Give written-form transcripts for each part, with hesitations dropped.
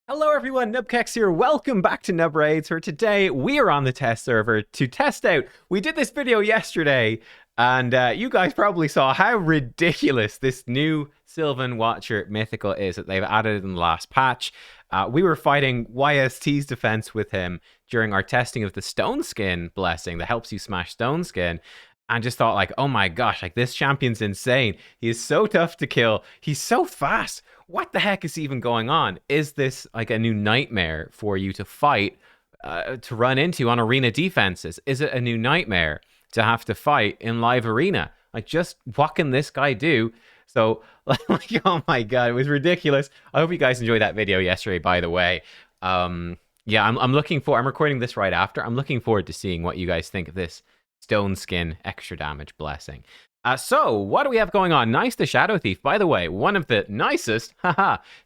Hello everyone, nubkeks here. Welcome back to Nub Raids, where today we are on the test server to test out. We did this video yesterday, and you guys probably saw how ridiculous this new Sylvan Watcher Mythical is that they've added in the last patch. We were fighting YST's defense with him during our testing of the Stone Skin blessing that helps you smash Stone Skin. And just thought like, oh my gosh, like this champion's insane. He is so tough to kill. He's so fast. What the heck is even going on? Is this like a new nightmare for you to fight, to run into on arena defenses? Is it a new nightmare to have to fight in live arena? Like, just what can this guy do? So, like, oh my god, it was ridiculous. I hope you guys enjoyed that video yesterday, by the way. Yeah, I'm looking for. I'm recording this right after. I'm looking forward to seeing what you guys think of this Stone Skin extra damage blessing. So, what do we have going on? Nais the Shadowthief, by the way, one of the nicest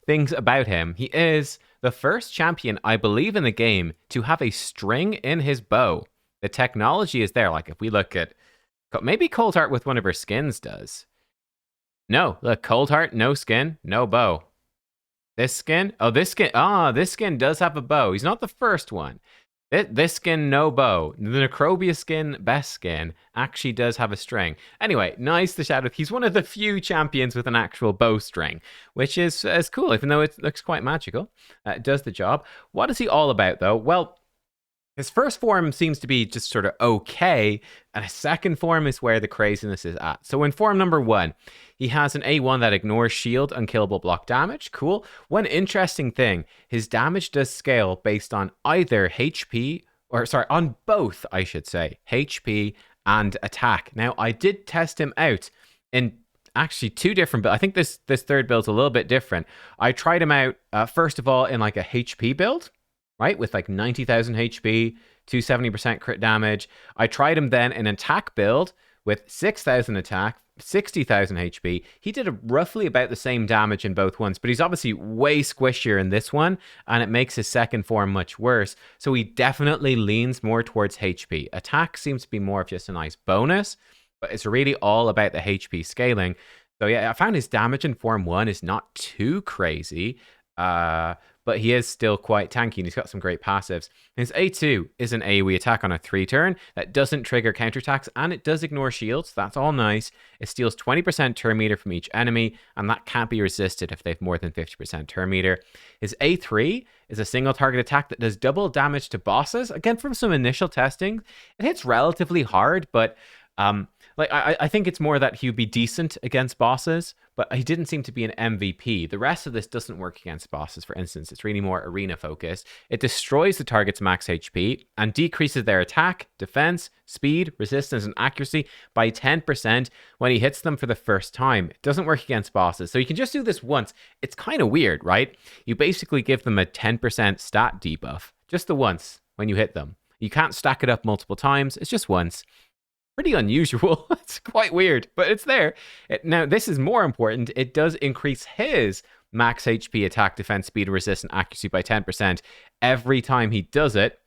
things about him. He is the first champion, I believe, in the game to have a string in his bow. The technology is there. Like, if we look at... Maybe Cold Heart with one of her skins does. No, look, Cold Heart, no skin, no bow. This skin? Oh, this skin... this skin does have a bow. He's not the first one. This skin, no bow. The Necrobia skin, best skin, actually does have a string. Anyway, Nais the Shadowthief. He's one of the few champions with an actual bowstring, which is cool, even though it looks quite magical. It does the job. What is he all about, though? Well, his first form seems to be just sort of okay, and his second form is where the craziness is at. So in form number 1, he has an A1 that ignores shield, unkillable block damage. Cool. One interesting thing, his damage does scale based on either HP, or sorry, on both, I should say, HP and attack. Now, I did test him out in actually 2 different builds. I think this third build's a little bit different. I tried him out, first of all, in like a HP build, right? With like 90,000 HP, 270% crit damage. I tried him then in an attack build with 6,000 attack, 60,000 HP. He did roughly about the same damage in both ones, but he's obviously way squishier in this one, and it makes his second form much worse. So he definitely leans more towards HP. Attack seems to be more of just a nice bonus, but it's really all about the HP scaling. So yeah, I found his damage in form 1 is not too crazy. But he is still quite tanky, and he's got some great passives. His A2 is an AoE attack on a 3-turn that doesn't trigger counterattacks, and it does ignore shields. That's all nice. It steals 20% turn meter from each enemy, and that can't be resisted if they have more than 50% turn meter. His A3 is a single target attack that does double damage to bosses. Again, from some initial testing, it hits relatively hard, but I think it's more that he would be decent against bosses, but he didn't seem to be an MVP. The rest of this doesn't work against bosses, for instance. It's really more arena focused. It destroys the target's max HP and decreases their attack, defense, speed, resistance, and accuracy by 10% when he hits them for the first time. It doesn't work against bosses, so you can just do this once. It's kind of weird, right? You basically give them a 10% stat debuff, just the once when you hit them. You can't stack it up multiple times. It's just once. Pretty unusual. It's quite weird, but it's there. Now, this is more important. It does increase his max HP, attack, defense, speed, resistance, and accuracy by 10% every time he does it.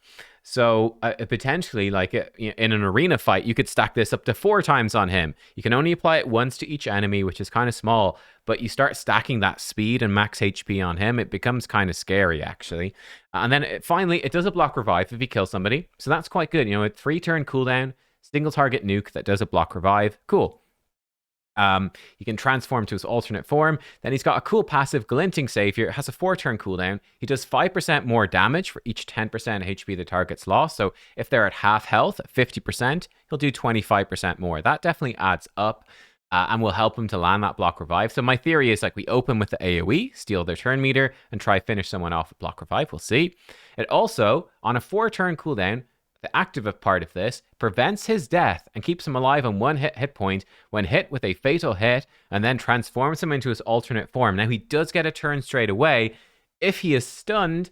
So potentially, like in an arena fight, you could stack this up to 4 times on him. You can only apply it once to each enemy, which is kind of small, but you start stacking that speed and max HP on him, it becomes kind of scary, actually. And then finally, it does a block revive if he kills somebody. So that's quite good. You know, a 3-turn cooldown, single target nuke that does a block revive. Cool. He can transform to his alternate form. Then he's got a cool passive, Glinting Savior. It has a 4-turn cooldown. He does 5% more damage for each 10% HP the target's lost. So if they're at half health, at 50%, he'll do 25% more. That definitely adds up and will help him to land that block revive. So my theory is like we open with the AoE, steal their turn meter, and try finish someone off with block revive. We'll see. It also, on a 4-turn cooldown, the active part of this prevents his death and keeps him alive on 1 hit point when hit with a fatal hit, and then transforms him into his alternate form. Now, he does get a turn straight away. If he is stunned,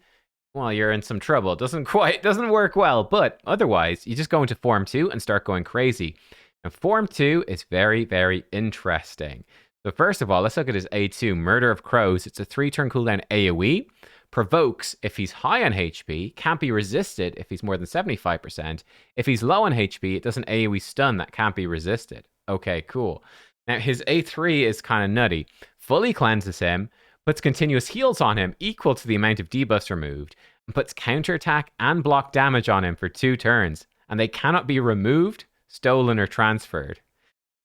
well, you're in some trouble. It doesn't work well, but otherwise, you just go into form 2 and start going crazy. And form 2 is very, very interesting. So first of all, let's look at his A2, Murder of Crows. It's a 3-turn cooldown AoE. Provokes if he's high on HP, can't be resisted if he's more than 75%. If he's low on HP, it does an AoE stun that can't be resisted. Okay, cool. Now, his A3 is kind of nutty. Fully cleanses him, puts continuous heals on him equal to the amount of debuffs removed, and puts counterattack and block damage on him for 2 turns, and they cannot be removed, stolen, or transferred.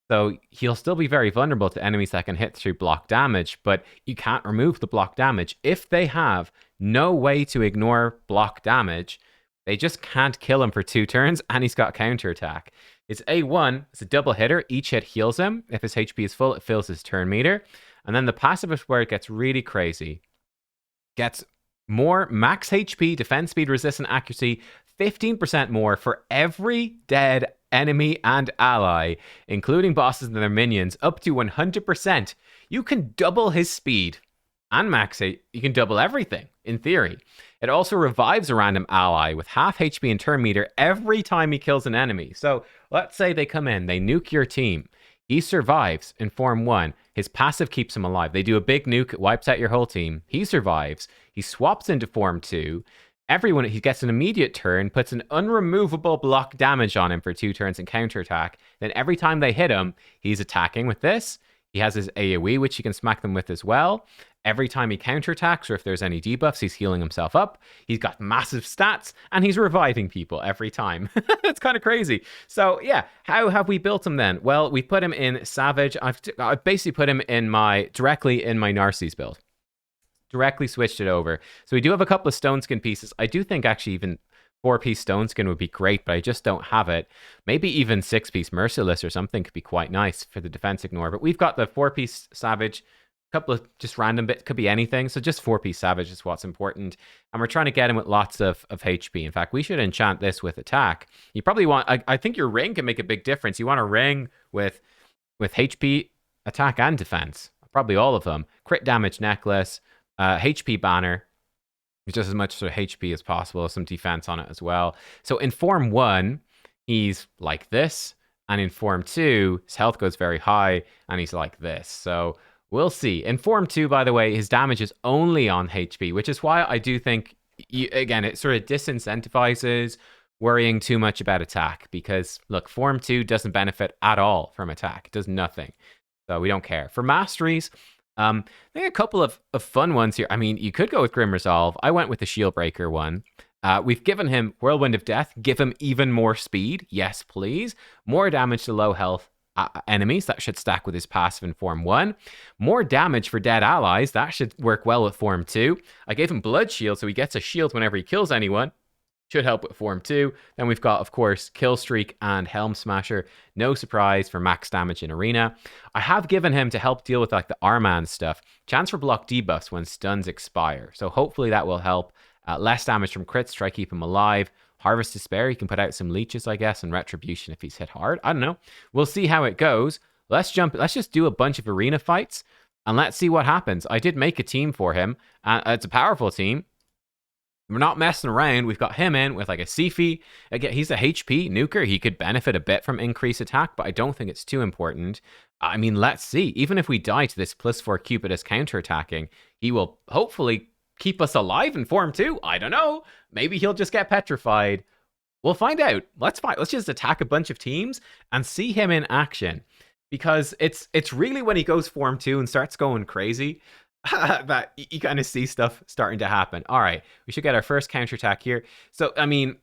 So he'll still be very vulnerable to enemies that can hit through block damage, but you can't remove the block damage. If they have no way to ignore block damage, they just can't kill him for 2 turns, and he's got counterattack. It's A1, it's a double hitter. Each hit heals him. If his HP is full, it fills his turn meter. And then the passive is where it gets really crazy. Gets more max HP, defense speed, resistance, accuracy, 15% more for every dead enemy and ally, including bosses and their minions, up to 100%. You can double his speed and max it. You can double everything, in theory. It also revives a random ally with half HP and turn meter every time he kills an enemy. So let's say they come in, they nuke your team. He survives in Form 1. His passive keeps him alive. They do a big nuke, it wipes out your whole team. He survives. He swaps into Form 2. He gets an immediate turn, puts an unremovable block damage on him for 2 turns and counterattack. Then every time they hit him, he's attacking with this. He has his AoE, which he can smack them with as well. Every time he counterattacks, or if there's any debuffs, he's healing himself up. He's got massive stats, and he's reviving people every time. It's kind of crazy. So yeah, how have we built him then? Well, we put him in Savage. I've basically put him directly in my Narcissus build. Directly switched it over. So we do have a couple of stone skin pieces. I do think actually even 4-piece stone skin would be great, but I just don't have it. Maybe even 6-piece merciless or something could be quite nice for the defense ignore. But we've got the 4-piece savage, a couple of just random bits, could be anything. So just 4-piece savage is what's important. And we're trying to get him with lots of HP. In fact, we should enchant this with attack. You probably want, I think your ring can make a big difference. You want a ring with HP, attack, and defense. Probably all of them. Crit damage necklace. HP banner, just as much sort of HP as possible, some defense on it as well. So in Form 1, he's like this, and in Form 2, his health goes very high, and he's like this. So we'll see. In Form 2, by the way, his damage is only on HP, which is why I do think, again, it sort of disincentivizes worrying too much about attack, because, look, Form 2 doesn't benefit at all from attack. It does nothing. So we don't care. For masteries, I think a couple of fun ones here. I mean, you could go with Grim Resolve. I went with the Shield Breaker one. We've given him Whirlwind of Death. Give him even more speed. Yes, please. More damage to low health enemies. That should stack with his passive in Form 1. More damage for dead allies. That should work well with Form 2. I gave him Blood Shield, so he gets a shield whenever he kills anyone. Should help with Form 2. Then we've got, of course, Kill Streak and Helm Smasher. No surprise for max damage in Arena. I have given him to help deal with like the Arman stuff. Chance for block debuffs when stuns expire. So hopefully that will help. Less damage from crits, try keep him alive. Harvest Despair, he can put out some leeches, I guess, and Retribution if he's hit hard. I don't know. We'll see how it goes. Let's just do a bunch of arena fights, and let's see what happens. I did make a team for him. It's a powerful team. We're not messing around. We've got him in with like a Sifi. Again, he's a HP nuker. He could benefit a bit from increased attack, but I don't think it's too important. I mean, let's see. Even if we die to this +4 Cupidus counterattacking, he will hopefully keep us alive in Form 2. I don't know. Maybe he'll just get petrified. We'll find out. Let's just attack a bunch of teams and see him in action. Because it's really when he goes Form 2 and starts going crazy that you kind of see stuff starting to happen. All right, we should get our first counterattack here. So, I mean,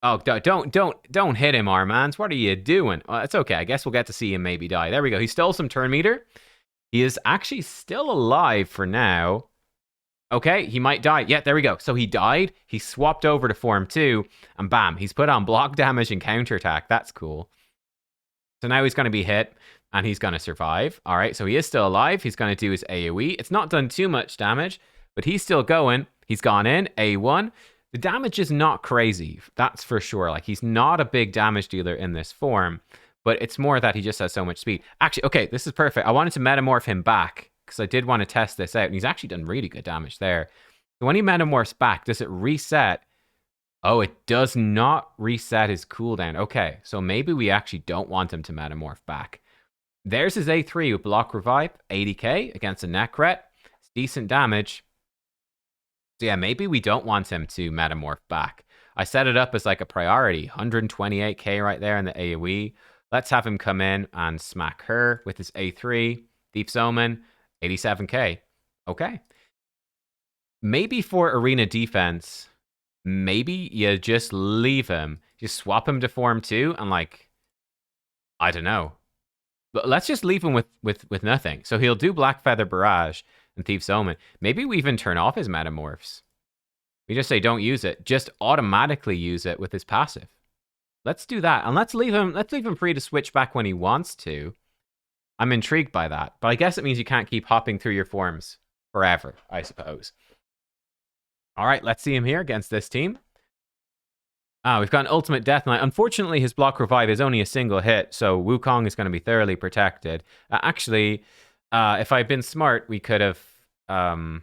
oh, don't hit him, Armans. What are you doing? Well, it's okay. I guess we'll get to see him maybe die. There we go. He stole some turn meter. He is actually still alive for now. Okay, he might die. Yeah, there we go. So he died. He swapped over to Form 2, and bam, he's put on block damage and counterattack. That's cool. So now he's going to be hit, and he's going to survive. All right, so he is still alive. He's going to do his AoE. It's not done too much damage, but he's still going. He's gone in, A1. The damage is not crazy, that's for sure. Like, he's not a big damage dealer in this form, but it's more that he just has so much speed. Actually, okay, this is perfect. I wanted to metamorph him back, because I did want to test this out, and he's actually done really good damage there. So when he metamorphs back, does it reset? Oh, it does not reset his cooldown. Okay, so maybe we actually don't want him to metamorph back. There's his A3 with block revive, 80k against a Necret. It's decent damage. So yeah, maybe we don't want him to metamorph back. I set it up as like a priority, 128k right there in the AoE. Let's have him come in and smack her with his A3. Thief's Omen, 87k. Okay. Maybe for arena defense, maybe you just leave him. Just swap him to form 2 and like, I don't know. But let's just leave him with nothing. So he'll do Black Feather Barrage and Thief's Omen. Maybe we even turn off his Metamorphs. We just say don't use it. Just automatically use it with his passive. Let's do that. And let's leave him free to switch back when he wants to. I'm intrigued by that. But I guess it means you can't keep hopping through your forms forever, I suppose. All right, let's see him here against this team. We've got an Ultimate Death Knight. Unfortunately, his block revive is only a single hit, so Wukong is going to be thoroughly protected. Actually, if I'd been smart, we could have... well,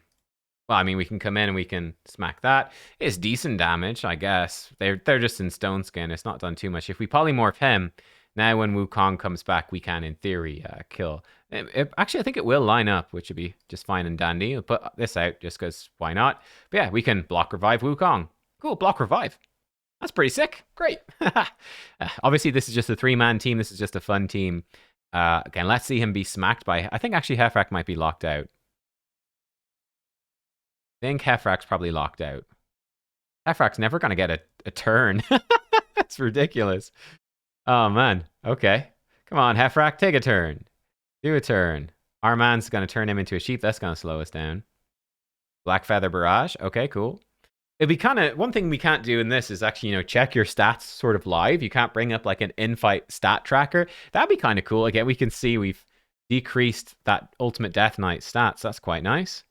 I mean, we can come in and we can smack that. It's decent damage, I guess. They're just in Stone Skin. It's not done too much. If we polymorph him, now when Wukong comes back, we can, in theory, kill. Actually, I think it will line up, which would be just fine and dandy. We'll put this out just because why not? But yeah, we can block revive Wukong. Cool, block revive. That's pretty sick. Great. Obviously, this is just a 3-man team. This is just a fun team. Again, let's see him be smacked by... I think actually Hefrak might be locked out. I think Hefrak's probably locked out. Hefrak's never going to get a turn. That's ridiculous. Oh, man. Okay. Come on, Hefrak, take a turn. Do a turn. Our man's going to turn him into a sheep. That's going to slow us down. Black Feather Barrage. Okay, cool. It'd be kind of... One thing we can't do in this is actually, check your stats sort of live. You can't bring up like an in-fight stat tracker. That'd be kind of cool. Again, we can see we've decreased that Ultimate Death Knight stats. That's quite nice.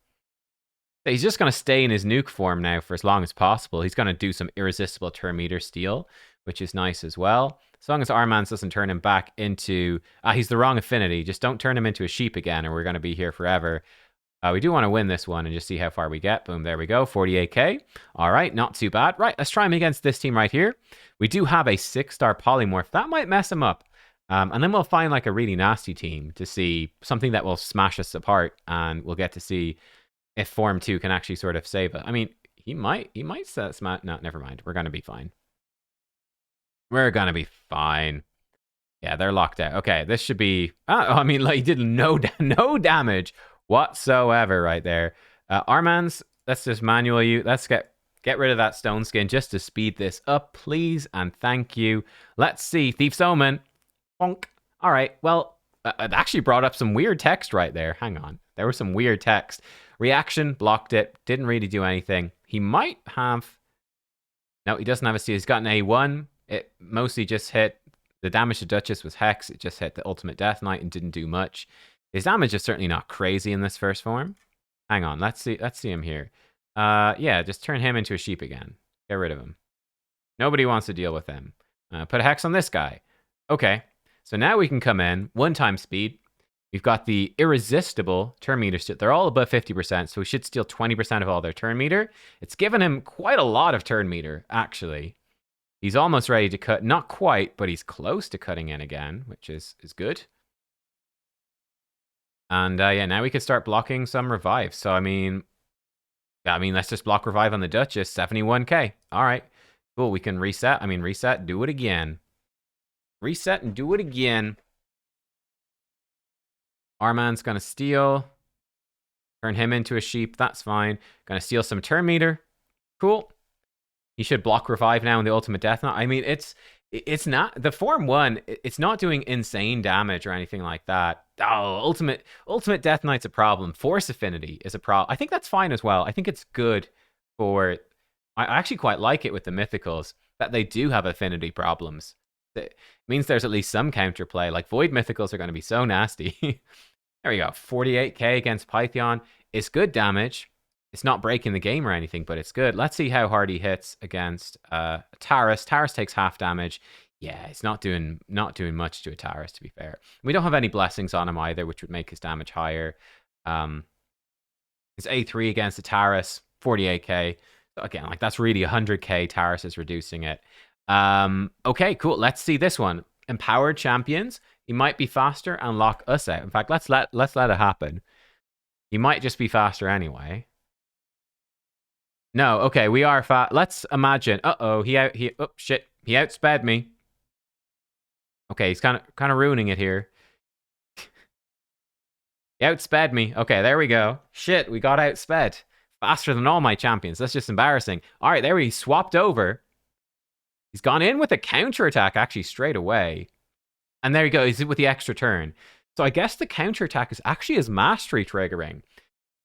He's just going to stay in his nuke form now for as long as possible. He's going to do some irresistible turn meter steal, which is nice as well. As long as Armans doesn't turn him back into... he's the wrong affinity. Just don't turn him into a sheep again or we're going to be here forever. We do want to win this one and just see how far we get. Boom, there we go. 48k. All right, not too bad. Right, let's try him against this team right here. We do have a 6-star polymorph. That might mess him up. And then we'll find like a really nasty team to see something that will smash us apart. And we'll get to see if Form 2 can actually sort of save it. I mean, he might smash... No, never mind. We're going to be fine. We're going to be fine. Yeah, they're locked out. Okay, this should be... I mean, like, he did no damage whatsoever right there. Armans, let's just manual you. Let's get rid of that Stone Skin just to speed this up, please, and thank you. Let's see. Thief's Omen. Bonk. All right, well, it actually brought up some weird text right there. Hang on. There was some weird text. Reaction, blocked it. Didn't really do anything. He might have... No, he doesn't have a C. He's got an A1. It mostly just hit... The damage to Duchess was Hex. It just hit the Ultimate Death Knight and didn't do much. His damage is certainly not crazy in this first form. Hang on, let's see him here. Yeah, just turn him into a sheep again. Get rid of him. Nobody wants to deal with him. Put a Hex on this guy. Okay, so now we can come in, 1-time speed. We've got the irresistible turn meter. They're all above 50%, so we should steal 20% of all their turn meter. It's given him quite a lot of turn meter, actually. He's almost ready to cut. Not quite, but he's close to cutting in again, which is good. And yeah, now we could start blocking some revives. So, I mean, let's just block revive on the Duchess. 71k. All right. Cool. We can reset. Reset. Do it again. Reset and do it again. Arman's going to steal. Turn him into a sheep. That's fine. Going to steal some turn meter. Cool. He should block revive now in the Ultimate Death Knight. I mean, it's not... The Form 1, it's not doing insane damage or anything like that. Oh, Ultimate Death Knight's a problem. Force Affinity is a problem. I think that's fine as well. I think it's good for... I actually quite like it with the Mythicals, that they do have affinity problems. It means there's at least some counterplay. Like, Void Mythicals are going to be so nasty. There we go. 48k against Python. It's good damage. It's not breaking the game or anything, but it's good. Let's see how hard he hits against Taurus. Taurus takes half damage. Yeah, it's not doing much to a Taurus, to be fair. We don't have any blessings on him either, which would make his damage higher. His A3 against the Taurus, 48k. So again, like that's really 100k. Taurus is reducing it. Okay, cool. Let's see this one. Empowered champions. He might be faster and lock us out. In fact, let's let it happen. He might just be faster anyway. No, okay, we are fast. Let's imagine. Oh shit. He outsped me. Okay, he's kind of ruining it here. He outsped me. Okay, there we go. Shit, we got outsped. Faster than all my champions. That's just embarrassing. All right, there he swapped over. He's gone in with a counterattack actually straight away. And there you go. He's with the extra turn. So I guess the counterattack is actually his mastery triggering.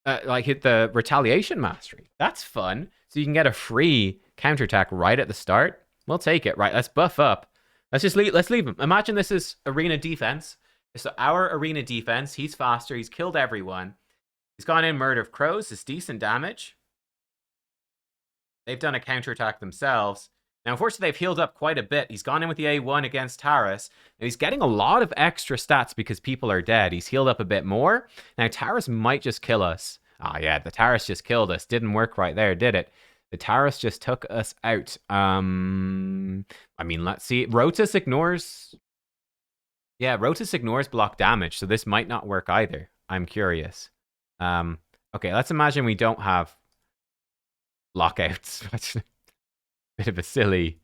Like hit the retaliation mastery. That's fun. So you can get a free counterattack right at the start. We'll take it. Right, let's buff up. Let's leave him. Imagine this is arena defense. So our arena defense, he's faster. He's killed everyone. He's gone in Murder of Crows. It's decent damage. They've done a counterattack themselves. Now, unfortunately, they've healed up quite a bit. He's gone in with the A1 against Taras. And he's getting a lot of extra stats because people are dead. He's healed up a bit more. Now, Taras might just kill us. Oh, yeah, the Taras just killed us. Didn't work right there, did it? The Taras just took us out. I mean, let's see. Rotus ignores... Yeah, Rotus ignores block damage, so this might not work either. I'm curious. Okay, let's imagine we don't have lockouts. That's a bit of a silly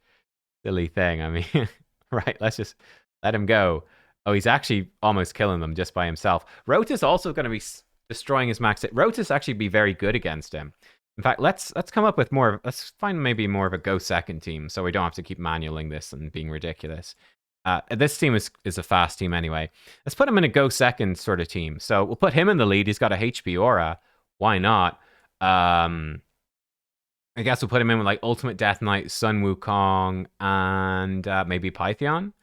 thing. I mean, right, let's just let him go. Oh, he's actually almost killing them just by himself. Rotus also going to be destroying his max. Rotus actually be very good against him. In fact, let's come up with more. Let's find maybe more of a go second team, so we don't have to keep manualing this and being ridiculous. This team is a fast team anyway. Let's put him in a go second sort of team. So we'll put him in the lead. He's got a HP aura. Why not? I guess we'll put him in with like Ultimate Death Knight, Sun Wukong, and maybe Pythion.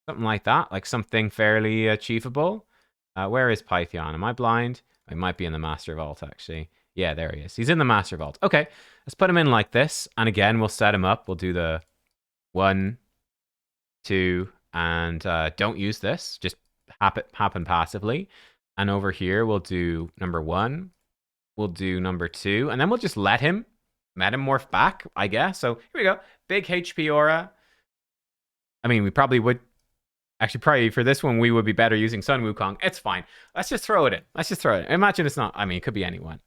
Something like that. Like something fairly achievable. Where is Pythion? Am I blind? I might be in the Master Vault, actually. Yeah, there he is. He's in the Master Vault. Okay, let's put him in like this. And again, we'll set him up. We'll do the 1, 2, and don't use this. Just happen passively. And over here, we'll do number 1. We'll do number 2. And then we'll just let him metamorph back, I guess. So here we go. Big HP aura. I mean, we probably would... Actually, probably for this one, we would be better using Sun Wukong. It's fine. Let's just throw it in. Imagine it's not... I mean, it could be anyone.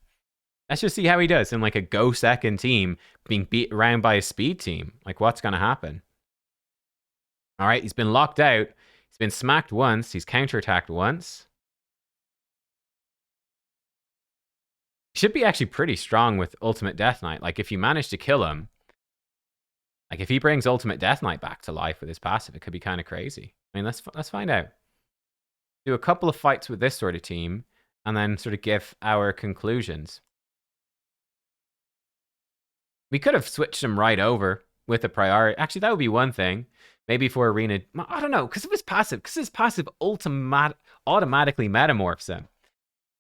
Let's just see how he does in like a go second team being beat around by a speed team. Like, what's going to happen? All right, he's been locked out. He's been smacked once. He's counterattacked once. He should be actually pretty strong with Ultimate Death Knight. Like, if you manage to kill him, like if he brings Ultimate Death Knight back to life with his passive, it could be kind of crazy. I mean, let's find out. Do a couple of fights with this sort of team, and then sort of give our conclusions. We could have switched him right over with a priority. Actually, that would be one thing. Maybe for arena, I don't know, because of his passive. Because his passive automatically metamorphs him.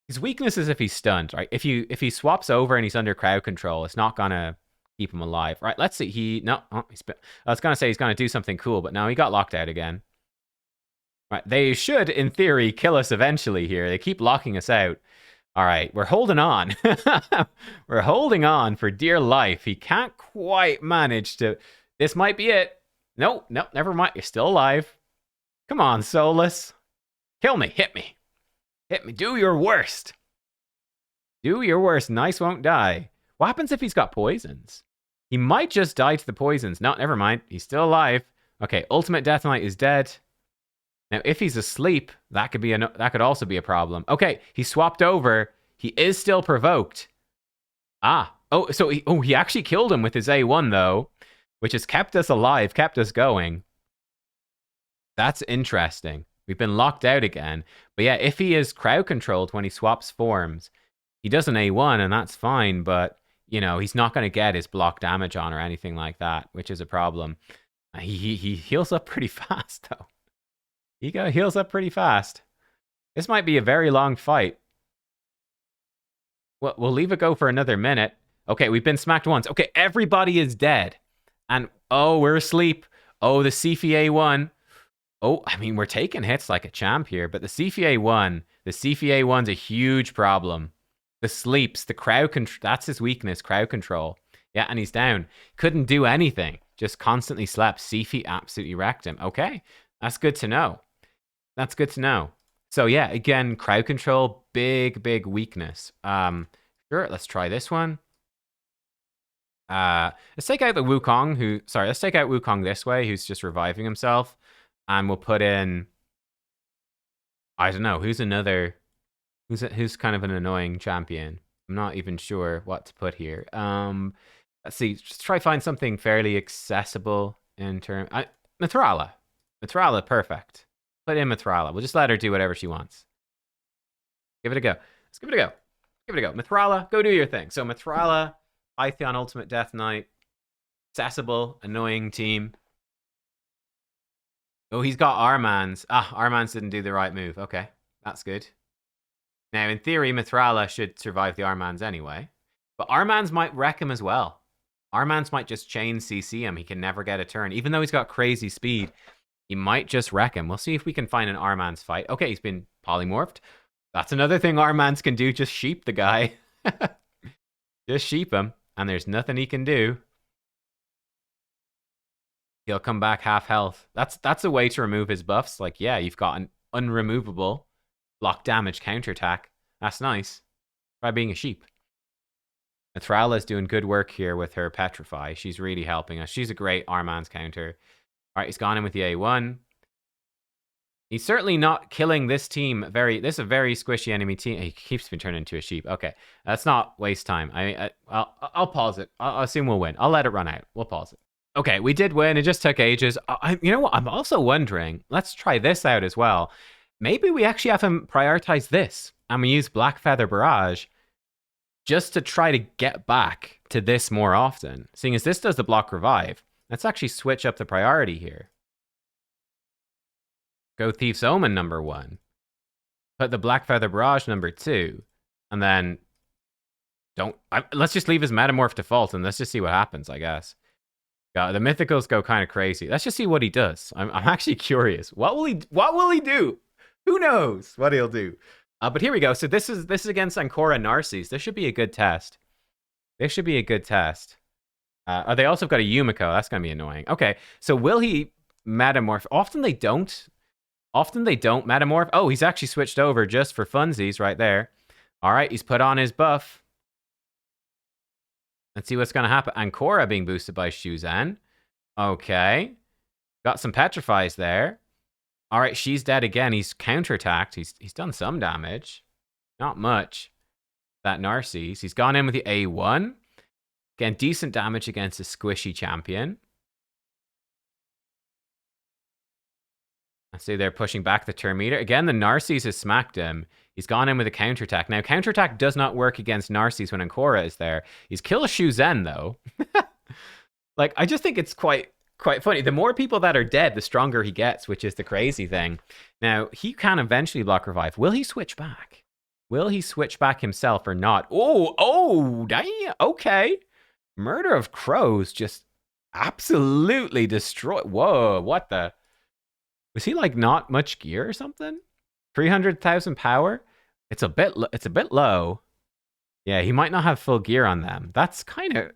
His weakness is if he's stunned, right? If he swaps over and he's under crowd control, it's not gonna keep him alive, right? Let's see. I was gonna say he's gonna do something cool, but no, he got locked out again. Right, they should, in theory, kill us eventually here. They keep locking us out. All right, we're holding on. We're holding on for dear life. He can't quite manage to... This might be it. No, never mind. You're still alive. Come on, Solus. Kill me. Hit me. Hit me. Do your worst. Do your worst. Nice won't die. What happens if he's got poisons? He might just die to the poisons. No, never mind. He's still alive. Okay, Ultimate Death Knight is dead. Now, if he's asleep, that could also be a problem. Okay, he swapped over. He is still provoked. Oh, so he actually killed him with his A1 though, which has kept us alive, kept us going. That's interesting. We've been locked out again. But yeah, if he is crowd controlled when he swaps forms, he does an A1 and that's fine, but you know, he's not going to get his block damage on or anything like that, which is a problem. He heals up pretty fast though. He heals up pretty fast. This might be a very long fight. Well, we'll leave it go for another minute. Okay, we've been smacked once. Okay, everybody is dead. And, oh, we're asleep. Oh, the Sifi A1. Oh, I mean, we're taking hits like a champ here, but the Sifi A1's a huge problem. The sleeps, the crowd control, that's his weakness, crowd control. Yeah, and he's down. Couldn't do anything. Just constantly slept. Sifi absolutely wrecked him. Okay, that's good to know. That's good to know. So yeah, again, crowd control, big weakness. Sure, let's try this one. Let's take out the Wukong let's take out Wukong this way, who's just reviving himself. And we'll put in, I don't know, who's another Who's kind of an annoying champion? I'm not even sure what to put here. Let's see. Just try find something fairly accessible in term. Mithrala. Mithrala, perfect. Put in Mithrala. We'll just let her do whatever she wants. Give it a go. Let's give it a go. Give it a go. Mithrala, go do your thing. So Mithrala, Python Ultimate Death Knight, accessible, annoying team. Oh, he's got Armans. Armans didn't do the right move. Okay, that's good. Now, in theory, Mithrala should survive the Armans anyway. But Armans might wreck him as well. Armans might just chain CC him. He can never get a turn. Even though he's got crazy speed, he might just wreck him. We'll see if we can find an Armans fight. Okay, he's been polymorphed. That's another thing Armans can do. Just sheep the guy. Just sheep him. And there's nothing he can do. He'll come back half health. That's a way to remove his buffs. Like, yeah, you've got an unremovable block damage counterattack. That's nice. Try being a sheep. Mithrala's doing good work here with her Petrify. She's really helping us. She's a great Armans counter. All right, he's gone in with the A1. He's certainly not killing this team. This is a very squishy enemy team. He keeps being turned into a sheep. Okay, let's not waste time. I'll pause it. I'll assume we'll win. I'll let it run out. We'll pause it. Okay, we did win. It just took ages. You know what? I'm also wondering. Let's try this out as well. Maybe we actually have him prioritize this, and we use Black Feather Barrage just to try to get back to this more often. Seeing as this does the block revive, let's actually switch up the priority here. Go Thief's Omen number 1. Put the Black Feather Barrage number 2. And then let's just leave his Metamorph default and let's just see what happens, I guess. The Mythicals go kind of crazy. Let's just see what he does. I'm actually curious. What will he do? Who knows what he'll do? But here we go. So this is against Ancora Narcissus. This should be a good test. This should be a good test. They also got a Yumiko. That's going to be annoying. Okay, so will he Metamorph? Often they don't Metamorph. Oh, he's actually switched over just for funsies right there. All right, he's put on his buff. Let's see what's going to happen. Ancora being boosted by Shuzan. Okay. Got some Petrifies there. All right, she's dead again. He's counterattacked. He's done some damage. Not much. That Narcissus. He's gone in with the A1. Again, decent damage against a squishy champion. I see they're pushing back the turn meter. Again, the Narcissus has smacked him. He's gone in with a counterattack. Now, counterattack does not work against Narcissus when Ancora is there. He's killed Shuzen, though. Like, I just think it's quite funny. The more people that are dead, the stronger he gets, which is the crazy thing. Now, he can eventually block revive. Will he switch back? Will he switch back himself or not? Oh, damn. Okay. Murder of Crows just absolutely destroyed. Whoa, what the? Was he like not much gear or something? 300,000 power? It's a bit low. Yeah, he might not have full gear on them. That's kind of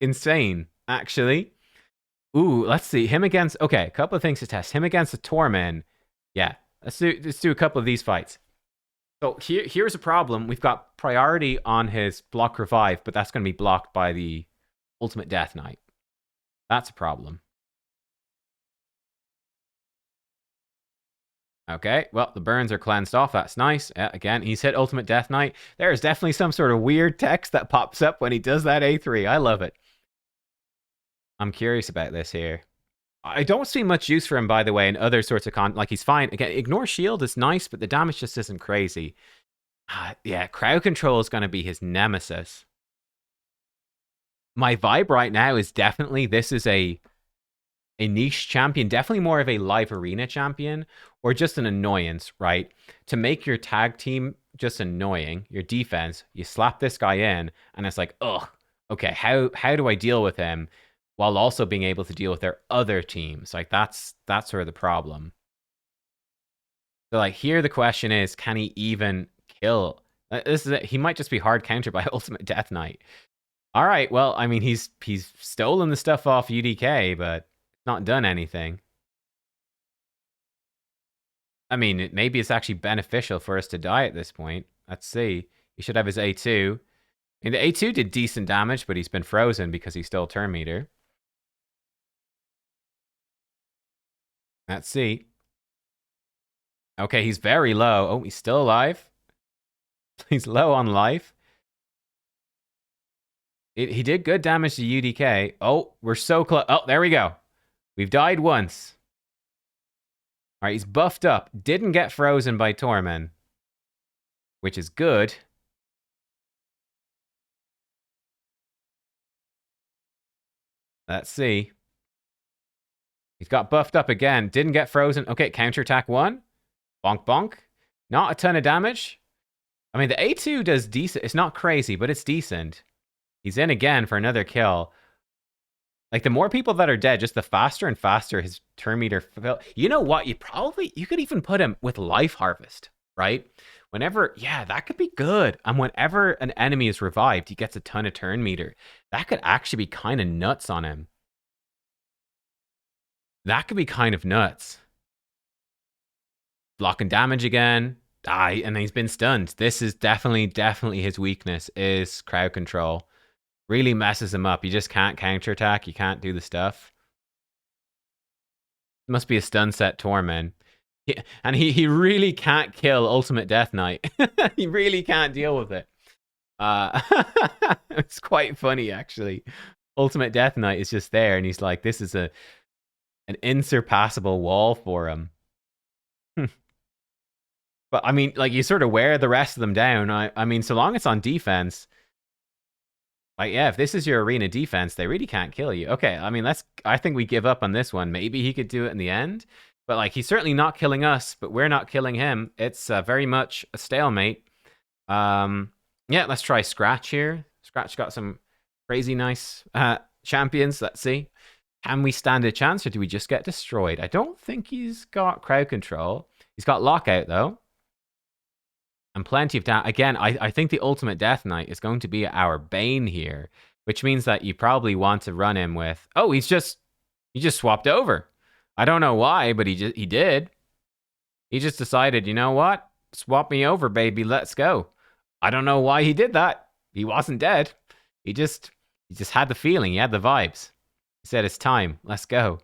insane, actually. Ooh, let's see. Him against... Okay, a couple of things to test. Him against the Torment. Yeah, let's do a couple of these fights. So here's a problem. We've got priority on his block revive, but that's going to be blocked by the Ultimate Death Knight. That's a problem. Okay, well, the burns are cleansed off. That's nice. Again, he's hit Ultimate Death Knight. There is definitely some sort of weird text that pops up when he does that A3. I love it. I'm curious about this here. I don't see much use for him, by the way, in other sorts of like, he's fine. Again, Ignore Shield is nice, but the damage just isn't crazy. Yeah, crowd control is going to be his nemesis. My vibe right now is definitely this is a niche champion, definitely more of a live arena champion, or just an annoyance, right? To make your tag team just annoying, your defense, you slap this guy in, and it's like, ugh, okay, how do I deal with him while also being able to deal with their other teams? Like, that's sort of the problem. So, like, here the question is, can he even kill? He might just be hard countered by Ultimate Death Knight. All right, well, I mean, he's stolen the stuff off UDK, but not done anything. I mean, maybe it's actually beneficial for us to die at this point. Let's see. He should have his A2. I mean, the A2 did decent damage, but he's been frozen because he stole turn meter. Let's see. Okay, he's very low. Oh, he's still alive. He's low on life. He did good damage to UDK. Oh, we're so close. Oh, there we go. We've died once. All right, he's buffed up. Didn't get frozen by Torment, which is good. Let's see. He's got buffed up again. Didn't get frozen. Okay, counterattack 1. Bonk, bonk. Not a ton of damage. I mean, the A2 does decent. It's not crazy, but it's decent. He's in again for another kill. Like, the more people that are dead, just the faster and faster his turn meter fill. You know what? You could even put him with Life Harvest, right? Whenever, yeah, that could be good. And whenever an enemy is revived, he gets a ton of turn meter. That could actually be kind of nuts on him. That could be kind of nuts. Blocking damage again. And he's been stunned. This is definitely his weakness, is crowd control. Really messes him up. You just can't counterattack. You can't do the stuff. Must be a stun set Torment. And he really can't kill Ultimate Death Knight. He really can't deal with it. It's quite funny, actually. Ultimate Death Knight is just there, and he's like, this is an insurpassable wall for him. But, I mean, like, you sort of wear the rest of them down. I mean, so long it's on defense... Like, yeah, if this is your arena defense, they really can't kill you. Okay, I mean, I think we give up on this one. Maybe he could do it in the end. But, like, he's certainly not killing us, but we're not killing him. It's very much a stalemate. Yeah, let's try Scratch here. Scratch got some crazy nice champions. Let's see. Can we stand a chance, or do we just get destroyed? I don't think he's got crowd control. He's got lockout, though. And plenty of damage. Again, I think the Ultimate Death Knight is going to be our bane here, which means that you probably want to run him with... Oh, he just swapped over. I don't know why, but he did. He just decided, you know what? Swap me over, baby. Let's go. I don't know why he did that. He wasn't dead. He just had the feeling. He had the vibes. He said, it's time. Let's go.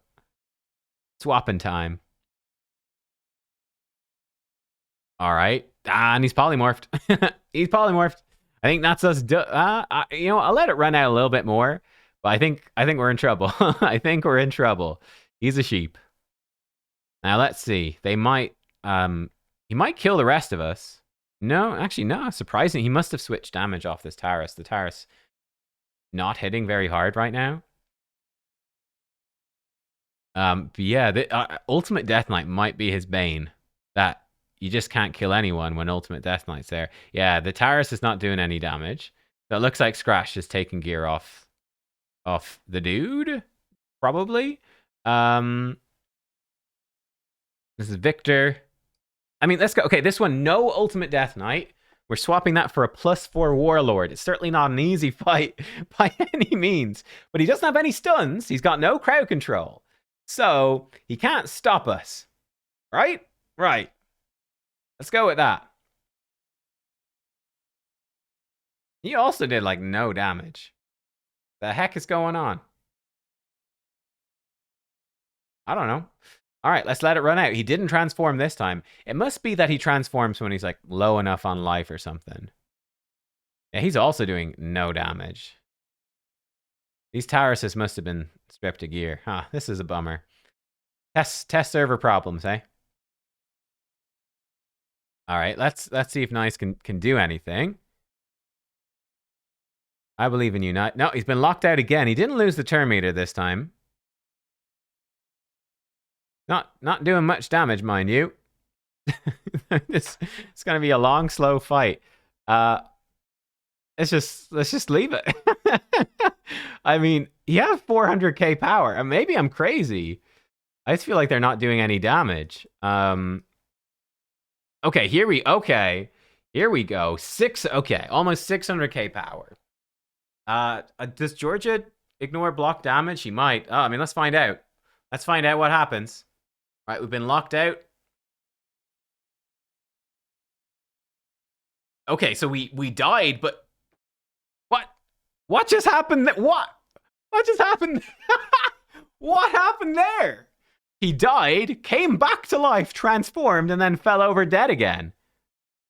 Swapping time. All right. And he's polymorphed. He's polymorphed. I think that's us. You know, I'll let it run out a little bit more, but I think we're in trouble. I think we're in trouble. He's a sheep. Now let's see. They might. He might kill the rest of us. No, actually, no. Surprising. He must have switched damage off this Taurus. The Taurus not hitting very hard right now. But yeah, the Ultimate Death Knight might be his bane. That. You just can't kill anyone when Ultimate Death Knight's there. Yeah, the Taurus is not doing any damage. So it looks like Scratch is taking gear off the dude, probably. This is Victor. I mean, let's go. Okay, this one, no Ultimate Death Knight. We're swapping that for a +4 Warlord. It's certainly not an easy fight by any means. But he doesn't have any stuns. He's got no crowd control. So he can't stop us. Right? Right. Let's go with that. He also did, like, no damage. The heck is going on? I don't know. All right, let's let it run out. He didn't transform this time. It must be that he transforms when he's, like, low enough on life or something. Yeah, he's also doing no damage. These Tauruses must have been stripped of gear. Huh, this is a bummer. Test server problems, eh? All right, let's see if Nais can do anything. I believe in you, Nais. No, he's been locked out again. He didn't lose the turn meter this time. Not doing much damage, mind you. It's gonna be a long, slow fight. Let's just leave it. I mean, he has 400k power, and maybe I'm crazy. I just feel like they're not doing any damage. Okay, here we go. Okay, almost 600k power. Does Georgia ignore block damage? He might. Oh, I mean, let's find out. Let's find out what happens. All right, we've been locked out. Okay, so we died, but what just happened? What just happened? What happened there? He died, came back to life, transformed, and then fell over dead again.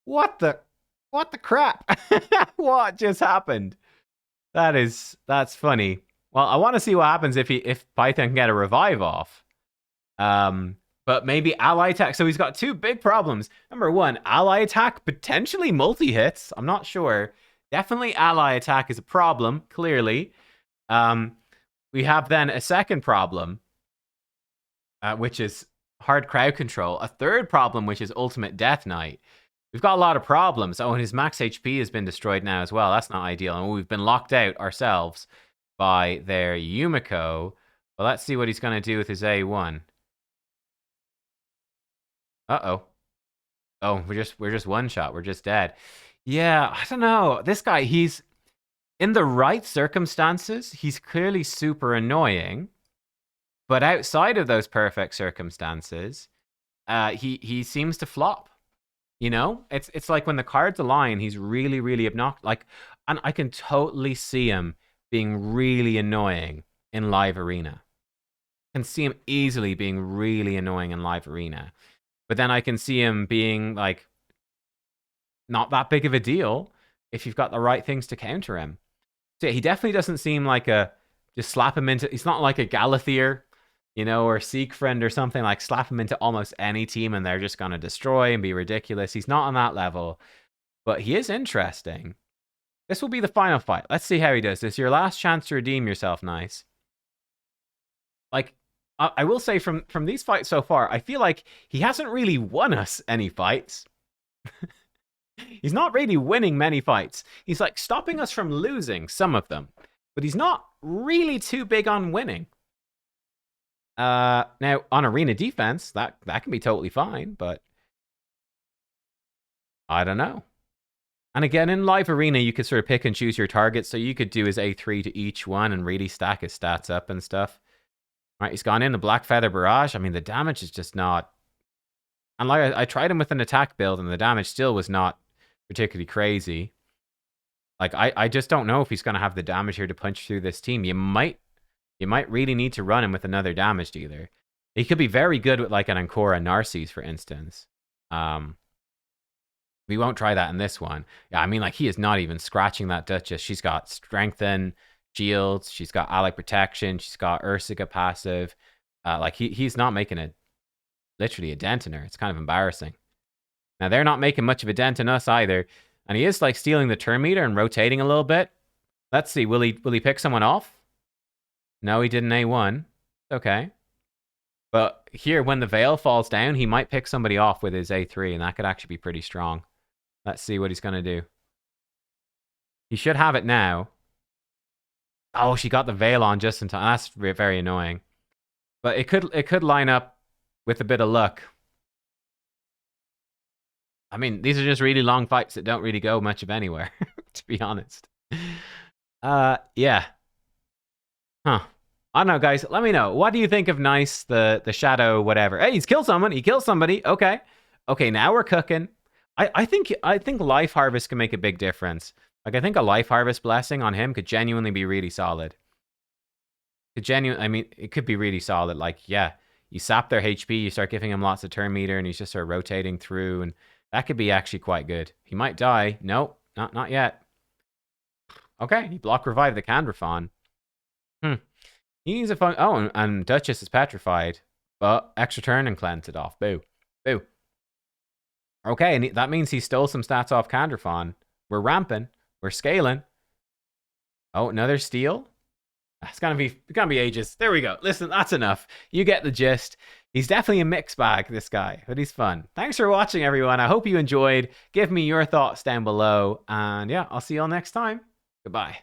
What the? What the crap? What just happened? That's funny. Well, I want to see what happens if Python can get a revive off. But maybe ally attack. So he's got two big problems. Number one, ally attack potentially multi-hits. I'm not sure. Definitely ally attack is a problem, clearly. We have then a second problem, which is hard crowd control. A third problem, which is ultimate death knight. We've got a lot of problems. Oh, and his max HP has been destroyed now as well. That's not ideal. And we've been locked out ourselves by their Yumiko. Well, let's see what he's going to do with his A1. Uh-oh. Oh, we're just one shot. We're just dead. Yeah, I don't know. This guy, he's in the right circumstances. He's clearly super annoying. But outside of those perfect circumstances, he seems to flop. You know, it's like when the cards align, he's really, really obnoxious. Like, and I can totally see him being really annoying in live arena. I can see him easily being really annoying in live arena. But then I can see him being like not that big of a deal if you've got the right things to counter him. So yeah, he definitely doesn't seem like just slap him into. He's not like a Galathier, you know, or Siegfried or something. Like slap him into almost any team and they're just gonna destroy and be ridiculous. He's not on that level, but he is interesting. This will be the final fight. Let's see how he does. This is your last chance to redeem yourself, Nice. Like, I will say from these fights so far, I feel like he hasn't really won us any fights. He's not really winning many fights. He's like stopping us from losing some of them, but he's not really too big on winning. Now on arena defense, that can be totally fine, but I don't know. And again, in live arena, you could sort of pick and choose your targets, so you could do his A3 to each one and really stack his stats up and stuff. All right, he's gone in the Black Feather Barrage. I mean, the damage is just not... And like I tried him with an attack build, and the damage still was not particularly crazy. Like, I just don't know if he's going to have the damage here to punch through this team. You might really need to run him with another damage dealer. He could be very good with like an Ancora Narcisse, for instance. We won't try that in this one. Yeah, I mean, like, he is not even scratching that Duchess. She's got Strengthen, Shields, she's got Ally Protection, she's got Ursica passive. Like, he's not making literally a dent in her. It's kind of embarrassing. Now, they're not making much of a dent in us either. And he is, like, stealing the turn meter and rotating a little bit. Let's see, will he pick someone off? No, he did an A1. Okay. But here, when the Veil falls down, he might pick somebody off with his A3, and that could actually be pretty strong. Let's see what he's going to do. He should have it now. Oh, she got the Veil on just in time. That's very annoying. But it could line up with a bit of luck. I mean, these are just really long fights that don't really go much of anywhere, to be honest. Yeah. Huh. I don't know, guys. Let me know. What do you think of Nais the Shadow whatever? Hey, he's killed someone. He killed somebody. Okay. Okay, now we're cooking. I think Life Harvest can make a big difference. Like, I think a Life Harvest blessing on him could genuinely be really solid. I mean, it could be really solid. Like, yeah, you sap their HP, you start giving him lots of turn meter, and he's just sort of rotating through, and that could be actually quite good. He might die. Nope, not yet. Okay, he block revive the Candrafon. He needs a fun... Oh, and Duchess is petrified. But extra turn and cleanse it off. Boo. Boo. Okay, and that means he stole some stats off Candrafon. We're ramping. We're scaling. Oh, another steal? It's gonna be ages. There we go. Listen, that's enough. You get the gist. He's definitely a mixed bag, this guy, but he's fun. Thanks for watching, everyone. I hope you enjoyed. Give me your thoughts down below. And yeah, I'll see you all next time. Goodbye.